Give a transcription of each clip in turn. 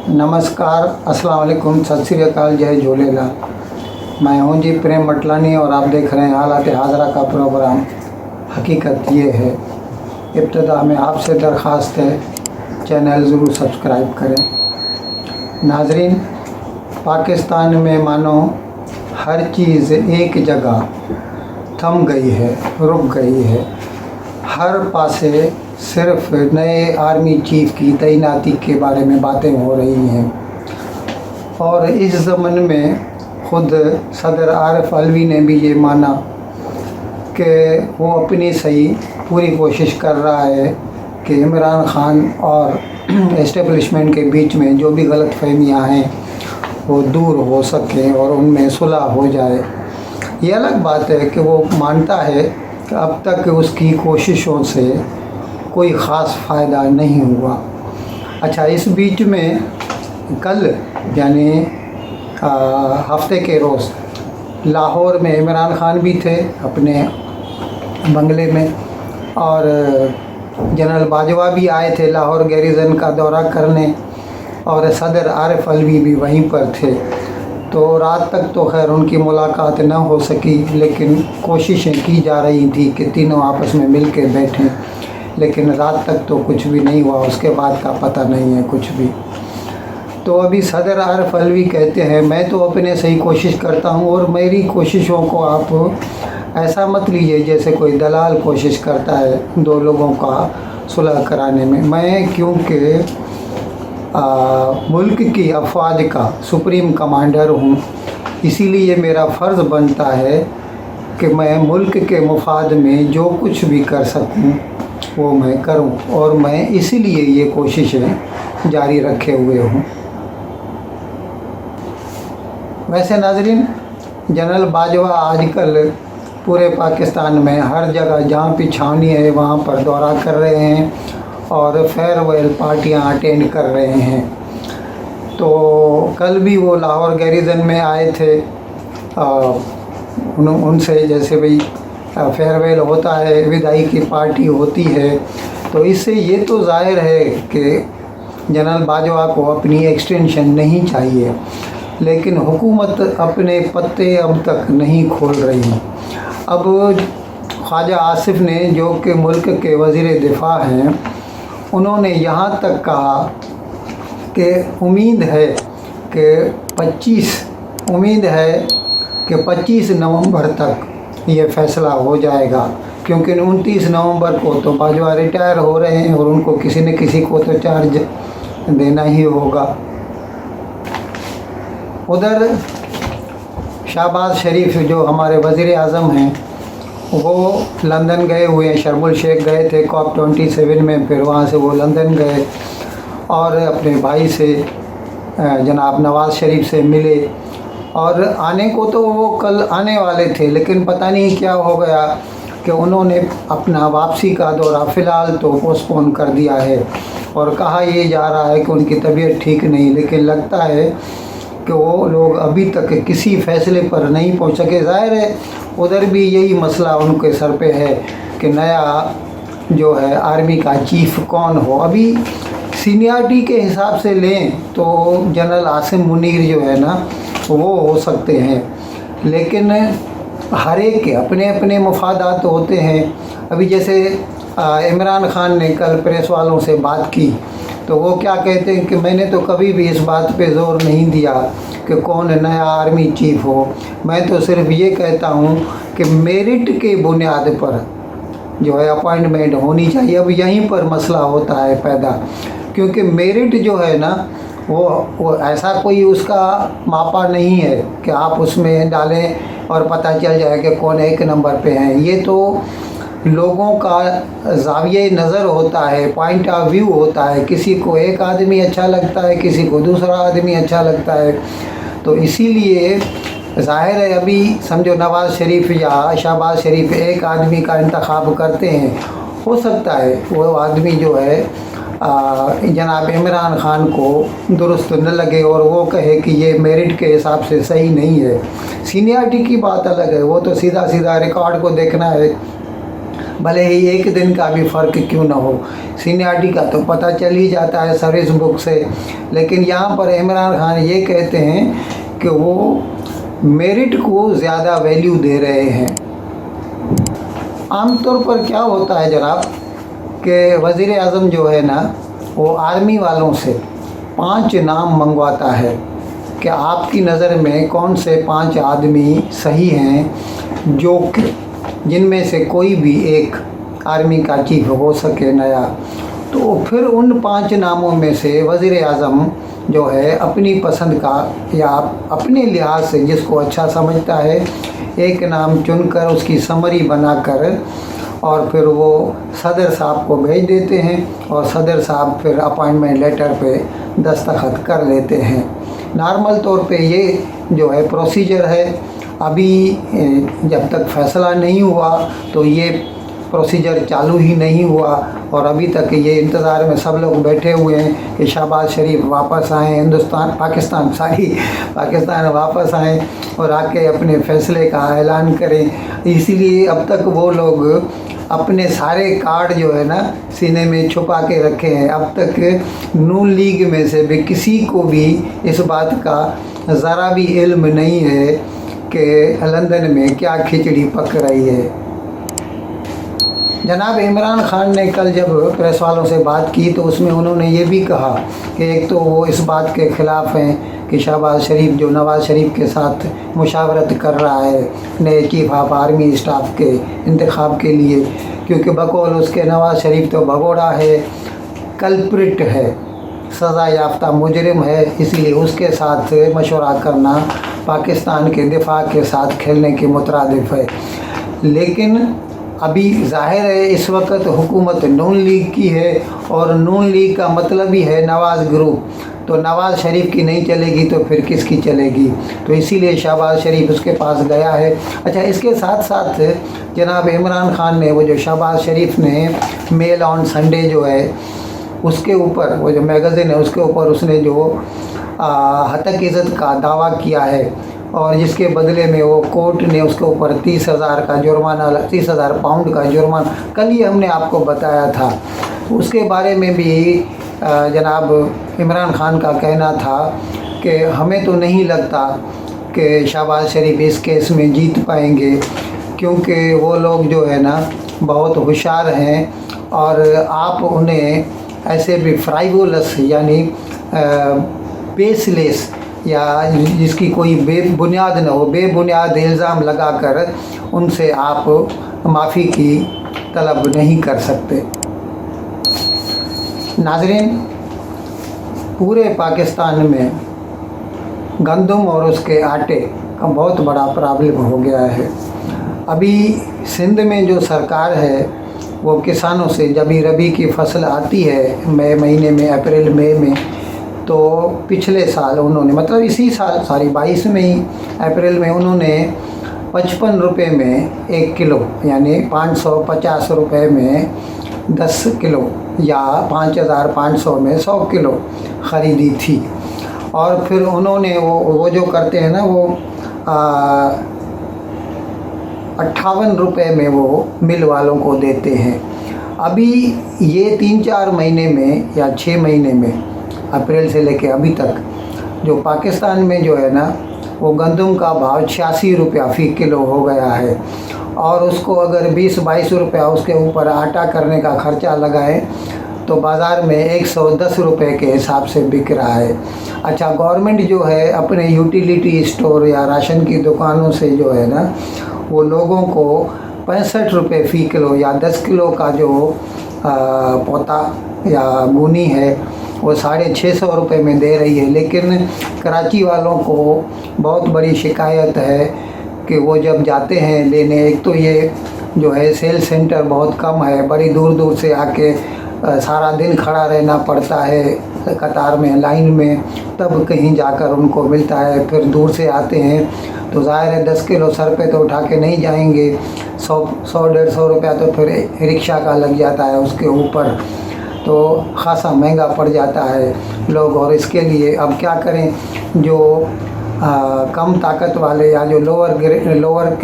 नमस्कार, अस्सलाम वालेकुम, सत श्री अकाल, जय झूलेलाल। मैं हूं जी प्रेम मटलानी और आप देख रहे हैं हालात हाजरा का प्रोग्राम। हकीकत ये है, इब्तिदा में आपसे दरख्वास्त है चैनल ज़रूर सब्सक्राइब करें। नाजरीन, पाकिस्तान में मानो हर चीज़ एक जगह थम गई है, रुक गई है। हर पासे सिर्फ नए आर्मी चीफ की तैनाती के बारे में बातें हो रही हैं और इस ज़मन में ख़ुद सदर आरिफ अलवी ने भी ये माना कि वो अपनी सही पूरी कोशिश कर रहा है कि इमरान ख़ान और एस्टेब्लिशमेंट के बीच में जो भी गलतफहमियाँ हैं वो दूर हो सकें और उनमें सुलह हो जाए। ये अलग बात है कि वो मानता है कि अब तक उसकी कोशिशों से कोई ख़ास फ़ायदा नहीं हुआ। अच्छा, इस बीच में कल यानी हफ्ते के रोज़ लाहौर में इमरान ख़ान भी थे अपने बंगले में और जनरल बाजवा भी आए थे लाहौर गैरिज़न का दौरा करने और सदर आरिफ अलवी भी वहीं पर थे। तो रात तक तो खैर उनकी मुलाकात न हो सकी, लेकिन कोशिशें की जा रही थी कि तीनों आपस में मिल के बैठें, लेकिन रात तक तो कुछ भी नहीं हुआ। उसके बाद का पता नहीं है कुछ भी। तो अभी सदर आरिफ अलवी कहते हैं मैं तो अपने सही कोशिश करता हूँ और मेरी कोशिशों को आप ऐसा मत लीजिए जैसे कोई दलाल कोशिश करता है दो लोगों का सुलह कराने में। मैं क्योंकि मुल्क की अफवाज का सुप्रीम कमांडर हूँ, इसीलिए मेरा फ़र्ज़ बनता है कि मैं मुल्क के मुफाद में जो कुछ भी कर सकूँ वो मैं करूं और मैं इसीलिए ये कोशिशें जारी रखे हुए हूं। वैसे नाजरीन, जनरल बाजवा आजकल पूरे पाकिस्तान में हर जगह जहां भी छावनी है वहां पर दौरा कर रहे हैं और फेयरवेल पार्टियां अटेंड कर रहे हैं। तो कल भी वो लाहौर गैरिज़न में आए थे। उनसे जैसे भाई फेयरवेल होता है, विदाई की पार्टी होती है, तो इससे ये तो ज़ाहिर है कि जनरल बाजवा को अपनी एक्सटेंशन नहीं चाहिए, लेकिन हुकूमत अपने पत्ते अब तक नहीं खोल रही। अब ख्वाजा आसिफ ने, जो कि मुल्क के वज़ीर दिफा हैं, उन्होंने यहाँ तक कहा कि उम्मीद है कि 25 नवंबर तक ये फ़ैसला हो जाएगा, क्योंकि 29 नवंबर को तो बाजवा रिटायर हो रहे हैं और उनको किसी न किसी को तो चार्ज देना ही होगा। उधर शहबाज शरीफ जो हमारे वज़ीर आज़म हैं वो लंदन गए हुए हैं, शर्म शेख गए थे COP27 में, फिर वहाँ से वो लंदन गए और अपने भाई से जनाब नवाज़ शरीफ से मिले और आने को तो वो कल आने वाले थे, लेकिन पता नहीं क्या हो गया कि उन्होंने अपना वापसी का दौरा फ़िलहाल तो पोस्टपोन कर दिया है और कहा ये जा रहा है कि उनकी तबीयत ठीक नहीं। लेकिन लगता है कि वो लोग अभी तक किसी फ़ैसले पर नहीं पहुंच सके। ज़ाहिर है उधर भी यही मसला उनके सर पे है कि नया जो है आर्मी का चीफ़ कौन हो। अभी सीनियरिटी के हिसाब से लें तो जनरल आसिम मुनीर जो है ना वो हो सकते हैं, लेकिन हर एक के अपने अपने मफादात होते हैं। अभी जैसे इमरान ख़ान ने कल प्रेस वालों से बात की तो वो क्या कहते हैं कि मैंने तो कभी भी इस बात पे ज़ोर नहीं दिया कि कौन नया आर्मी चीफ हो। मैं तो सिर्फ ये कहता हूँ कि मेरिट के बुनियाद पर जो है अपॉइंटमेंट होनी चाहिए। अब यहीं पर मसला होता है पैदा, क्योंकि मेरिट जो है ना वो ऐसा कोई उसका मापा नहीं है कि आप उसमें डालें और पता चल जाए कि कौन एक नंबर पे हैं। ये तो लोगों का ज़ाविये नज़र होता है, पॉइंट ऑफ व्यू होता है। किसी को एक आदमी अच्छा लगता है, किसी को दूसरा आदमी अच्छा लगता है। तो इसीलिए ज़ाहिर है अभी समझो नवाज़ शरीफ या शहबाज शरीफ एक आदमी का इंतखाब करते हैं, हो सकता है वो आदमी जो है जनाब इमरान ख़ान को दुरुस्त न लगे और वो कहे कि ये मेरिट के हिसाब से सही नहीं है। सीनियरिटी की बात अलग है, वो तो सीधा सीधा रिकॉर्ड को देखना है भले ही एक दिन का भी फ़र्क क्यों ना हो। सीनियरिटी का तो पता चल ही जाता है सर्विस बुक से, लेकिन यहाँ पर इमरान खान ये कहते हैं कि वो मेरिट को ज़्यादा वैल्यू दे रहे हैं। आमतौर पर क्या होता है जनाब कि वज़ीर आज़म जो है ना, वो आर्मी वालों से 5 नाम मंगवाता है कि आपकी नज़र में कौन से 5 आदमी सही हैं जो कि जिनमें से कोई भी एक आर्मी का चीफ हो सके नया। तो फिर उन 5 नामों में से वज़ीर आज़म जो है अपनी पसंद का या अपने लिहाज से जिसको अच्छा समझता है एक नाम चुनकर उसकी समरी बनाकर और फिर वो सदर साहब को भेज देते हैं और सदर साहब फिर अपॉइंटमेंट लेटर पे दस्तखत कर लेते हैं। नॉर्मल तौर पे ये जो है प्रोसीजर है। अभी जब तक फ़ैसला नहीं हुआ तो ये प्रोसीजर चालू ही नहीं हुआ और अभी तक ये इंतज़ार में सब लोग बैठे हुए हैं कि शहबाज शरीफ वापस आएँ, पाकिस्तान वापस आएँ और आके अपने फ़ैसले का ऐलान करें। इसीलिए अब तक वो लोग अपने सारे कार्ड जो है ना सीने में छुपा के रखे हैं। अब तक नून लीग में से भी किसी को भी इस बात का ज़रा भी इल्म नहीं है कि लंदन में क्या खिचड़ी पक रही है। जनाब इमरान खान ने कल जब प्रेस वालों से बात की तो उसमें उन्होंने ये भी कहा कि एक तो वो इस बात के ख़िलाफ़ हैं कि शहबाज शरीफ जो नवाज़ शरीफ के साथ मुशावरत कर रहा है नए चीफ ऑफ आर्मी स्टाफ के इंतखाब के लिए, क्योंकि बकौल उसके नवाज़ शरीफ तो भगोड़ा है, कल्प्रिट है, सज़ा याफ्ता मुजरिम है, इसलिए उसके साथ मशवरा करना पाकिस्तान के दिफा के साथ खेलने के मुतरादिफ है। लेकिन अभी ज़ाहिर है इस वक्त हुकूमत नून लीग की है और नून लीग का मतलब ही है नवाज़ ग्रुप, तो नवाज़ शरीफ की नहीं चलेगी तो फिर किसकी चलेगी। तो इसीलिए शहबाज शरीफ उसके पास गया है। अच्छा, इसके साथ साथ जनाब इमरान खान ने वो जो शहबाज शरीफ ने मेल ऑन संडे जो है उसके ऊपर वो जो मैगज़ीन है उसके ऊपर उसने जो हतक इज़्ज़त का दावा किया है और जिसके बदले में वो कोर्ट ने उसके ऊपर 30,000 का जुर्माना 30,000 पाउंड का जुर्माना, कल ही हमने आपको बताया था। उसके बारे में भी जनाब इमरान खान का कहना था कि हमें तो नहीं लगता कि शहबाज शरीफ इस केस में जीत पाएंगे, क्योंकि वो लोग जो है ना बहुत होशियार हैं और आप उन्हें ऐसे भी फ्राइवोलस यानी बेसलेस या जिसकी कोई बेबुनियाद न हो, बेबुनियाद इल्ज़ाम लगाकर उनसे आप माफ़ी की तलब नहीं कर सकते। नाज़रीन, पूरे पाकिस्तान में गंदम और उसके आटे का बहुत बड़ा प्रॉब्लम हो गया है। अभी सिंध में जो सरकार है वो किसानों से जब भी रबी की फसल आती है मई महीने में, अप्रैल मई में, तो पिछले साल उन्होंने मतलब इसी साल 22 में ही अप्रैल में उन्होंने 55 रुपये में 1 किलो यानी 550 रुपये में 10 किलो या 5,500 में 100 किलो ख़रीदी थी। और फिर उन्होंने वो जो करते हैं ना वो 58 रुपये में वो मिल वालों को देते हैं। अभी ये 3-4 महीने में या 6 महीने में अप्रैल से लेके अभी तक जो पाकिस्तान में जो है ना वो गंदम का भाव 86 रुपया फ़ी किलो हो गया है और उसको अगर 20-22 रुपया उसके ऊपर आटा करने का ख़र्चा लगाएं तो बाज़ार में 110 रुपये के हिसाब से बिक रहा है। अच्छा, गवर्नमेंट जो है अपने यूटिलिटी स्टोर या राशन की दुकानों से जो है ना वो लोगों को 65 रुपये फ़ी किलो या 10 किलो का जो पौता या गुनी है वो 650 रुपये में दे रही है। लेकिन कराची वालों को बहुत बड़ी शिकायत है कि वो जब जाते हैं लेने, एक तो ये जो है सेल सेंटर बहुत कम है, बड़ी दूर दूर से आके सारा दिन खड़ा रहना पड़ता है कतार में, लाइन में, तब कहीं जाकर उनको मिलता है। फिर दूर से आते हैं तो ज़ाहिर है 10 किलो सर पे तो उठा के नहीं जाएंगे, 100-150 रुपया तो फिर रिक्शा का लग जाता है उसके ऊपर, तो ख़ासा महंगा पड़ जाता है लोग। और इसके लिए अब क्या करें, जो कम ताकत वाले या जो लोअर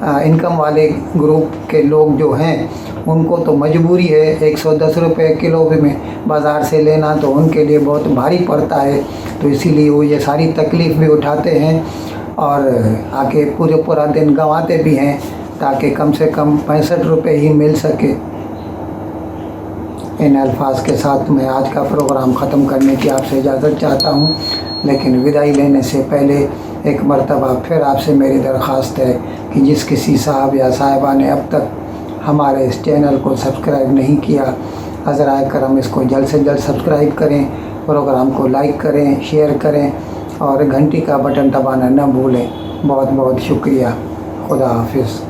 इनकम वाले ग्रुप के लोग जो हैं उनको तो मजबूरी है 110 रुपये किलो में बाज़ार से लेना, तो उनके लिए बहुत भारी पड़ता है। तो इसीलिए वो ये सारी तकलीफ़ भी उठाते हैं और आके पूरा दिन गंवाते भी हैं ताकि कम से कम 65 रुपये ही मिल सके। इन अल्फाज के साथ मैं आज का प्रोग्राम ख़त्म करने की आपसे इजाज़त चाहता हूँ, लेकिन विदाई लेने से पहले एक मरतबा फिर आपसे मेरी दरख्वास्त है कि जिस किसी साहब या साहिबा ने अब तक हमारे इस चैनल को सब्सक्राइब नहीं किया, हज़राए करम इसको जल्द से जल्द सब्सक्राइब करें, प्रोग्राम को लाइक करें, शेयर करें और घंटी का बटन दबाना न भूलें। बहुत बहुत शुक्रिया। खुदा हाफिज़।